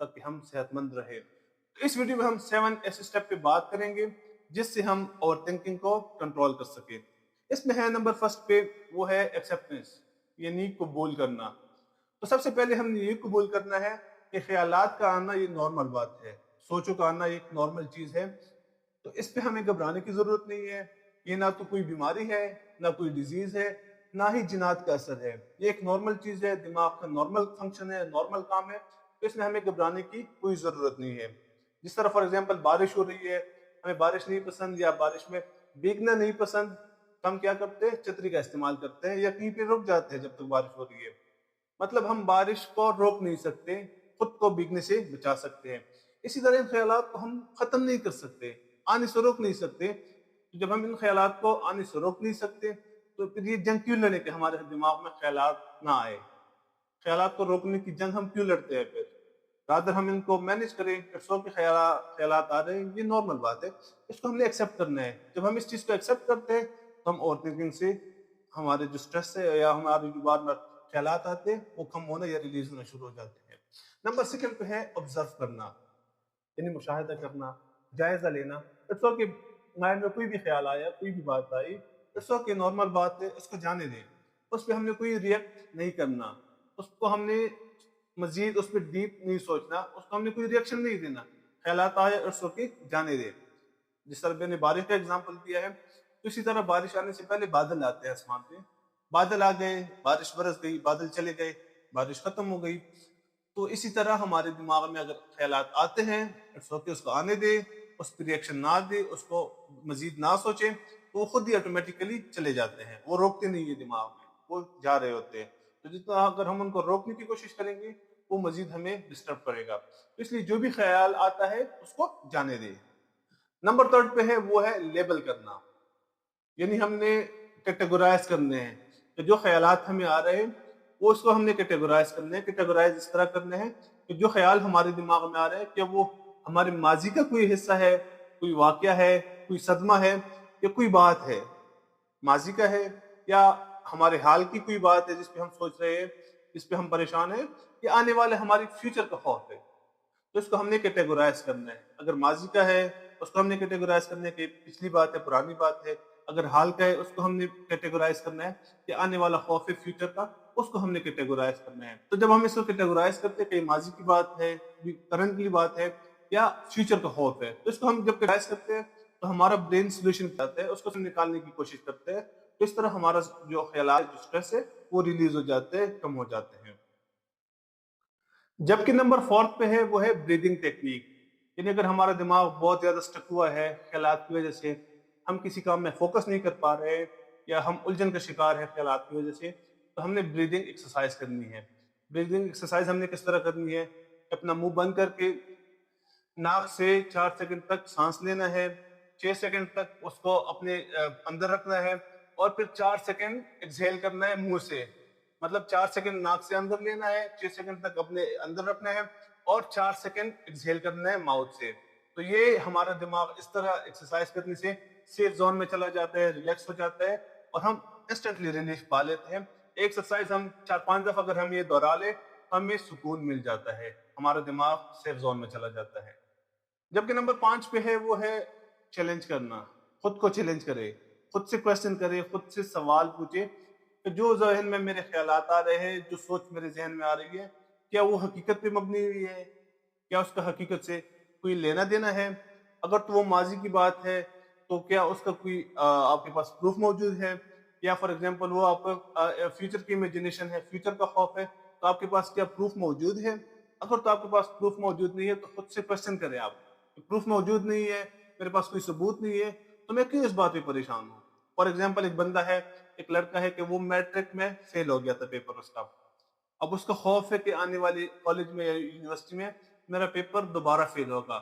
تاکہ ہم صحت مند رہیں۔ اس ویڈیو میں ہم 7 ایسے اسٹیپ پہ بات کریں گے جس سے ہم اوور تھنکنگ کو کنٹرول کر سکیں۔ اس میں ہے نمبر فرسٹ پہ وہ ہے ایکسیپٹنس، یعنی قبول کرنا۔ تو سب سے پہلے ہم نے یہ قبول کرنا ہے کہ خیالات کا آنا یہ نارمل بات ہے، سوچوں کا آنا ایک نارمل چیز ہے، تو اس پہ ہمیں گھبرانے کی ضرورت نہیں ہے۔ یہ نہ تو کوئی بیماری ہے، نہ کوئی ڈیزیز ہے، نہ ہی جنات کا اثر ہے، یہ ایک نارمل چیز ہے، دماغ کا نارمل فنکشن ہے، نارمل کام ہے، تو اس میں ہمیں گھبرانے کی کوئی ضرورت نہیں ہے۔ جس طرح فار ایگزامپل بارش ہو رہی ہے، ہمیں بارش نہیں پسند یا بارش میں بھیگنا نہیں پسند، تو ہم کیا کرتے ہیں؟ چھتری کا استعمال کرتے ہیں یا کہیں پہ رک جاتے ہیں جب تک بارش ہو رہی ہے۔ مطلب ہم بارش کو روک نہیں سکتے، خود کو بھیگنے سے بچا سکتے ہیں۔ اسی طرح ان خیالات کو ہم ختم نہیں کر سکتے، آنے سے روک نہیں سکتے۔ جب ہم ان خیالات کو آنے سے روک نہیں سکتے تو پھر یہ جنگ کیوں لڑیں کہ ہمارے دماغ میں خیالات نہ آئے؟ خیالات کو روکنے کی جنگ ہم کیوں لڑتے ہیں پھر؟ رادر ہم ان کو مینج کریں، کے خیالات آ رہے ہیں، یہ نارمل بات ہے، اس کو ہم نے ایکسیپٹ کرنا ہے۔ جب ہم اس چیز کو ایکسیپٹ کرتے ہیں تو ہم اوور تھنکنگ سے ہمارے جو سٹریس ہے یا ہمارے جو بار بار خیالات آتے ہیں وہ کم ہونا یا ریلیز ہونا شروع ہو جاتے ہیں۔ نمبر سیکنڈ پہ ہے آبزرو کرنا، یعنی مشاہدہ کرنا، جائزہ لینا۔ اٹس اوکے، مائنڈ میں کوئی بھی خیال آیا، کوئی بھی بات آئی، اٹس اوکے، نارمل بات ہے، اس کو جانے دیں۔ اس پہ ہم نے کوئی ریئیکٹ نہیں کرنا، اس کو ہم نے مزید اس پہ ڈیپ نہیں سوچنا، اس کو ہم نے کوئی ریئیکشن نہیں دینا۔ خیالات آئے، اٹس اوکے، جانے دیں۔ جس طرح میں نے بارش کا اگزامپل دیا ہے، تو اسی طرح بارش آنے سے پہلے بادل آتے ہیں آسمان پہ، بادل آ گئے، بارش برس گئی، بادل چلے گئے، بارش ختم ہو گئی۔ تو اسی طرح ہمارے دماغ میں اگر خیالات آتے ہیں، اٹس اوکے، اس کو آنے دے، اس پہ ریئیکشن نہ دے، اس کو مزید نہ سوچیں، تو وہ خود ہی آٹومیٹیکلی چلے جاتے ہیں، وہ روکتے نہیں ہیں دماغ میں، وہ جا رہے ہوتے ہیں۔ تو جتنا اگر ہم ان کو روکنے کی کوشش کریں گے وہ مزید ہمیں ڈسٹرب کرے گا، اس لیے جو بھی خیال آتا ہے اس کو جانے دے۔ نمبر تھرڈ پہ ہے وہ ہے لیبل کرنا، یعنی ہم نے کیٹیگورائز کرنے ہیں کہ جو خیالات ہمیں آ رہے ہیں وہ اس کو ہم نے کیٹیگورائز کرنے ہیں۔ کیٹیگورائز اس طرح کرنے ہیں کہ جو خیال ہمارے دماغ میں آ رہے ہیں کیا وہ ہمارے ماضی کا کوئی حصہ ہے، کوئی واقعہ ہے، کوئی صدمہ ہے، یا کوئی بات ہے ماضی کا ہے، یا ہمارے حال کی کوئی بات ہے جس پہ ہم سوچ رہے ہیں، جس پہ ہم پریشان ہیں، یا آنے والے ہماری فیوچر کا خوف ہے۔ تو اس کو ہم نے کیٹیگورائز کرنا ہے۔ اگر ماضی کا ہے اس کو ہم نے کیٹیگورائز کرنا ہے کہ پچھلی بات ہے، پرانی بات ہے۔ اگر حال کا ہے اس کو ہم نے کیٹیگورائز کرنا ہے کہ آنے والا خوف ہے فیوچر کا، اس کو ہم نے کیٹیگورائز کرنا ہے۔ تو جب ہم اس کو کیٹیگورائز کرتے ہیں کہ ماضی کی بات ہے، کرنٹلی بات ہے، یا فیوچر کا خوف ہے، تو اس کو ہم جب کیٹیگورائز کرتے ہیں تو ہمارا برین سولوشن کرتا ہے، اس کو نکالنے کی کوشش کرتے ہیں۔ تو اس طرح ہمارا جو خیالات، جو سٹریس ہے وہ ریلیز ہو جاتے ہیں، کم ہو جاتے ہیں۔ جبکہ نمبر فورتھ پہ ہے وہ ہے بریدنگ ٹیکنیک، یعنی اگر ہمارا دماغ بہت زیادہ سٹک ہوا ہے خیالات کی وجہ سے، ہم کسی کام میں فوکس نہیں کر پا رہے یا ہم الجھن کا شکار ہے خیالات کی وجہ سے، تو ہم نے بریدنگ ایکسرسائز کرنی ہے۔ بریدنگ ایکسرسائز ہم نے کس طرح کرنی ہے؟ اپنا منہ بند کر کے ناک سے 4 سیکنڈ تک سانس لینا ہے، 6 سیکنڈ تک اس کو اپنے اندر رکھنا ہے، اور پھر 4 سیکنڈ ایکسہیل کرنا ہے منہ سے۔ مطلب 4 سیکنڈ ناک سے اندر لینا ہے، 6 سیکنڈ تک اپنے اندر رکھنا ہے، اور 4 سیکنڈ ایکسہیل کرنا ہے ماؤتھ سے۔ تو یہ ہمارا دماغ اس طرح ایکسرسائز کرنے سے سیف زون میں چلا جاتا ہے، ریلیکس ہو جاتا ہے، اور ہم انسٹنٹلی ریلیف پا لیتے ہیں۔ ایکسرسائز ہم 4-5 دفعہ اگر ہم یہ دہرا لیں ہمیں سکون مل جاتا ہے، ہمارا دماغ سیف زون میں چلا جاتا ہے۔ جبکہ نمبر 5 پہ ہے وہ ہے چیلنج کرنا، خود کو چیلنج کرے، خود سے کویسچن کرے، خود سے سوال پوچھے کہ جو ذہن میں میرے خیالات آ رہے ہیں، جو سوچ میرے ذہن میں آ رہی ہے، کیا وہ حقیقت پہ مبنی ہوئی ہے، کیا اس کا حقیقت سے کوئی لینا دینا ہے؟ اگر تو وہ ماضی کی بات ہے تو کیا اس کا کوئی آپ کے پاس پروف موجود ہے؟ یا فار ایگزامپل وہ آپ کا فیوچر کی امیجنیشن ہے، فیوچر کا خوف ہے، تو آپ کے پاس کیا پروف موجود ہے؟ اگر تو آپ کے پاس پروف موجود نہیں ہے تو خود سے کویسچن کریں آپ، پروف موجود نہیں ہے، میرے پاس کوئی ثبوت نہیں ہے، تو میں کیوں اس بات پہ پریشان ہوں؟ فار ایگزامپل ایک بندہ ہے، ایک لڑکا ہے کہ وہ میٹرک میں فیل ہو گیا تھا پیپر اس کا، اب اس کا خوف ہے کہ آنے والی کالج میں یا یونیورسٹی میں میرا پیپر دوبارہ فیل ہوگا۔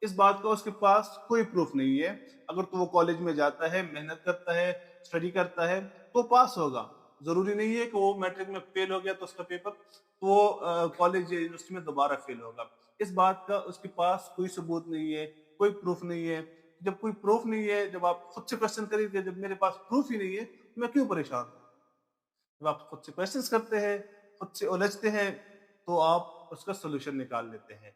اس بات کا اس کے پاس کوئی پروف نہیں ہے۔ اگر تو وہ کالج میں جاتا ہے، محنت کرتا ہے، اسٹڈی کرتا ہے تو پاس ہوگا۔ ضروری نہیں ہے کہ وہ میٹرک میں فیل ہو گیا تو اس کا پیپر تو وہ کالج یا یونیورسٹی میں دوبارہ فیل ہوگا۔ اس بات کا اس کے پاس کوئی ثبوت نہیں ہے، کوئی پروف نہیں ہے۔ جب کوئی پروف نہیں ہے، جب آپ خود سے کویسچن کریں کہ جب میرے پاس پروف ہی نہیں ہے تو میں کیوں پریشان ہوں؟ جب آپ خود سے کویسچنز کرتے ہیں، خود سے الجھتے ہیں، تو آپ اس کا سولوشن نکال لیتے ہیں.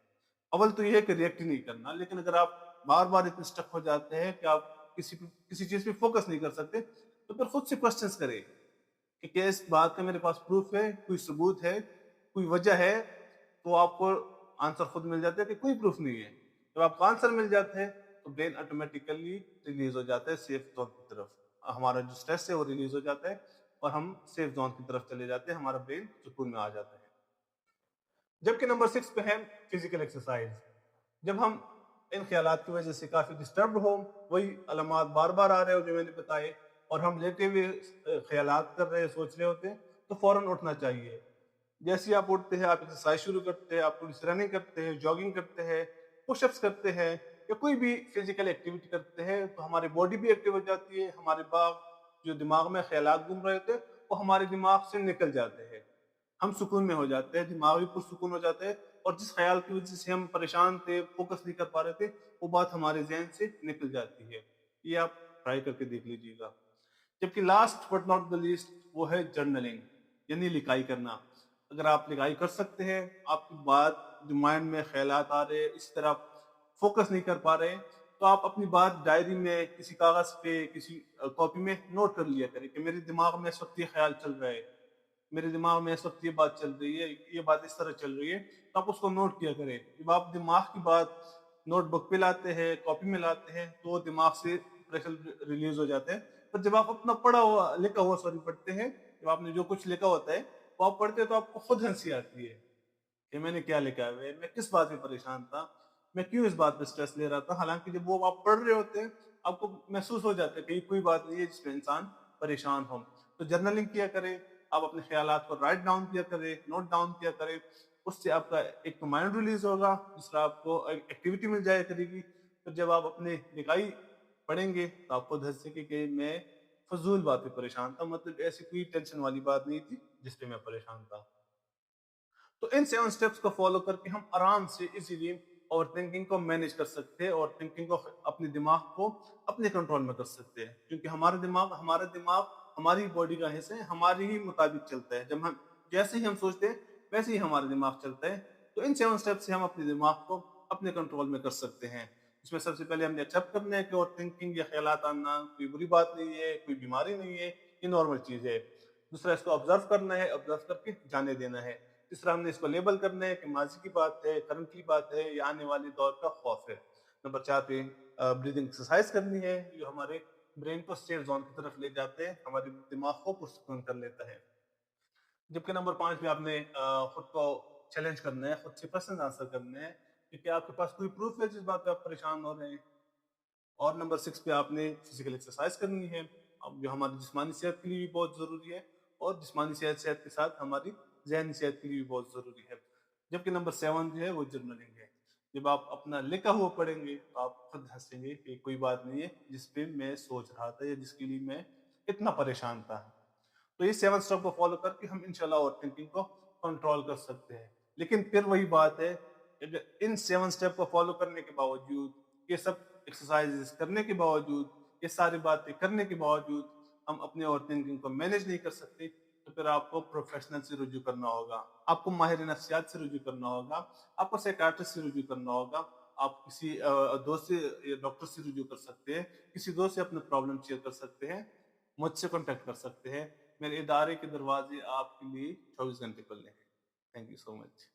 اول تو یہ ہے کہ ریئیکٹ ہی نہیں کرنا، لیکن اگر آپ بار بار اتنے اسٹک ہو جاتے ہیں کہ آپ کسی چیز پہ فوکس نہیں کر سکتے، تو پھر خود سے کوشچنس کریں کہ کیا اس بات کا میرے پاس پروف ہے، کوئی ثبوت ہے، کوئی وجہ ہے. تو آپ کو آنسر خود مل جاتا ہے کہ کوئی پروف نہیں ہے. جب آپ کو آنسر مل جاتا ہے تو برین آٹومیٹیکلی ریلیز ہو جاتا ہے سیف زون کی طرف. ہمارا جو سٹریس ہے وہ ریلیز ہو جاتا ہے اور ہم سیف زون کی طرف چلے جاتے ہیں، ہمارا برین سکون میں آ جاتا ہے. جبکہ نمبر 6 پہ ہے فزیکل ایکسرسائز. جب ہم ان خیالات کی وجہ سے کافی ڈسٹربڈ ہوں، وہی علامات بار بار آ رہے ہو جو میں نے بتائے، اور ہم لیٹے ہوئے خیالات کر رہے سوچ رہے ہوتے ہیں، تو فوراً اٹھنا چاہیے. جیسے آپ اٹھتے ہیں، آپ ایکسرسائز شروع کرتے ہیں، آپ تھوڑی سی رننگ کرتے ہیں، جاگنگ کرتے ہیں، پش اپس کرتے ہیں، یا کوئی بھی فزیکل ایکٹیویٹی کرتے ہیں، تو ہماری باڈی بھی ایکٹیو ہو جاتی ہے. ہمارے جو دماغ میں خیالات گھوم رہے ہوتے ہیں وہ ہمارے دماغ سے نکل جاتے ہیں، ہم سکون میں ہو جاتے ہیں، دماغ بھی پرسکون ہو جاتے ہیں، اور جس خیال کی وجہ سے ہم پریشان تھے، فوکس نہیں کر پا رہے تھے، وہ بات ہمارے ذہن سے نکل جاتی ہے. یہ آپ ٹرائی کر کے دیکھ لیجیے گا. جبکہ last but not the least وہ ہے جرنلنگ، یعنی لکھائی کرنا. اگر آپ لکھائی کر سکتے ہیں، آپ کی بات جو مائنڈ میں خیالات آ رہے اس طرح فوکس نہیں کر پا رہے، تو آپ اپنی بات ڈائری میں، کسی کاغذ پہ، کسی کاپی میں نوٹ کر لیا کریں کہ میرے دماغ میں اس وقت یہ خیال چل رہا ہے، میرے دماغ میں اس وقت یہ بات چل رہی ہے، یہ بات اس طرح چل رہی ہے. تو آپ اس کو نوٹ کیا کریں. جب آپ دماغ کی بات نوٹ بک پہ لاتے ہیں، کاپی میں لاتے ہیں، تو وہ دماغ سے پریشر ریلیز ہو جاتے ہیں. پر جب آپ اپنا لکھا ہوا پڑھتے ہیں، جب آپ نے جو کچھ لکھا ہوتا ہے وہ آپ پڑھتے ہیں، تو آپ کو خود ہنسی آتی ہے کہ میں نے کیا لکھا ہے، میں کس بات میں پریشان تھا، میں کیوں اس بات پہ سٹریس لے رہا تھا. حالانکہ جب وہ آپ پڑھ رہے ہوتے ہیں، آپ کو محسوس ہو جاتا ہے کہ کوئی بات نہیں ہے جس میں انسان پریشان ہو. تو جرنلنگ کیا کرے، آپ اپنے خیالات کو رائٹ ڈاؤن کیا کرے، نوٹ ڈاؤن کیا کرے. اس سے آپ کا ایک تو مائنڈ ریلیز ہوگا، دوسرا آپ کو ایکٹیویٹی مل جائے کرے گی. پھر جب آپ اپنے لکھائی پڑھیں گے تو آپ خود ہنسیں گے کہ میں فضول بات پہ پریشان تھا، مطلب ایسی کوئی ٹینشن والی بات نہیں تھی جس پہ میں پریشان تھا. تو ان 7 سٹیپس کو فالو کر کے ہم آرام سے ایزیلی اوور تھنکنگ کو مینیج کر سکتے ہیں، اور تھنکنگ کو، اپنے دماغ کو اپنے کنٹرول میں کر سکتے ہیں. کیونکہ ہمارا دماغ ہماری باڈی کا حصہ ہے، ہماری ہی مطابق چلتا ہے. جب ہم جیسے ہی ہم سوچتے ہیں ویسے ہی ہمارا دماغ چلتا ہے. تو ان 7 سٹیپ سے ہم اپنے دماغ کو اپنے کنٹرول میں کر سکتے ہیں. اس میں سب سے پہلے ہم نے ایکسیپٹ کرنا ہے کہ اوور تھنکنگ یا خیالات آنا کوئی بری بات نہیں ہے، کوئی بیماری نہیں ہے، یہ نارمل چیز ہے. دوسرا، اس کو آبزرو کرنا ہے، آبزرو کر کے جانے دینا ہے. تیسرا، ہم نے اس کو لیبل کرنا ہے کہ ماضی کی بات ہے، کرنٹ کی بات ہے، یا آنے والے دور کا خوف ہے. نمبر 4 پہ بریدنگ ایکسرسائز کرنی ہے جو ہمارے برین کو سیف زون کی طرف لے جاتے ہیں، ہمارے دماغ کو پرسکون کر لیتا ہے. جبکہ نمبر 5 پہ آپ نے خود کو چیلنج کرنا ہے، خود سے کوسچن آنسر کرنا ہے کہ کیا آپ کے پاس کوئی پروف ہے جس بات پہ آپ پریشان ہو رہے ہیں. اور نمبر 6 پہ آپ نے فزیکل ایکسرسائز کرنی ہے، جو ہماری جسمانی صحت کے لیے بھی بہت ضروری ہے، اور جسمانی صحت کے ساتھ ہماری ذہنی صحت کے لیے بھی بہت ضروری ہے. جبکہ نمبر 7 جو ہے وہ جرنلنگ ہے. جب آپ اپنا لکھا ہوا پڑھیں گے تو آپ خود ہنسیں گے کہ کوئی بات نہیں ہے جس پہ میں سوچ رہا تھا یا جس کے لیے میں اتنا پریشان تھا. تو یہ 7 اسٹیپ کو فالو کر کے ہم انشاءاللہ اوور تھنکنگ کو کنٹرول کر سکتے ہیں. لیکن پھر وہی بات ہے کہ ان 7 اسٹیپ کو فالو کرنے کے باوجود، یہ سب ایکسرسائز کرنے کے باوجود، یہ ساری باتیں کرنے کے باوجود ہم اپنے اوور تھنکنگ کو مینیج نہیں کر سکتے، تو پھر آپ کو پروفیشنل سے رجوع کرنا ہوگا، آپ کو ماہر نفسیات سے رجوع کرنا ہوگا، آپ کو سائیکیٹرسٹ سے رجوع کرنا ہوگا. آپ کسی دوست سے یا ڈاکٹر سے رجوع کر سکتے ہیں، کسی دوست سے اپنے پرابلم شیئر کر سکتے ہیں، مجھ سے کانٹیکٹ کر سکتے ہیں. میرے ادارے کے دروازے آپ کے لیے 24 گھنٹے کھلے ہیں. Thank you so much.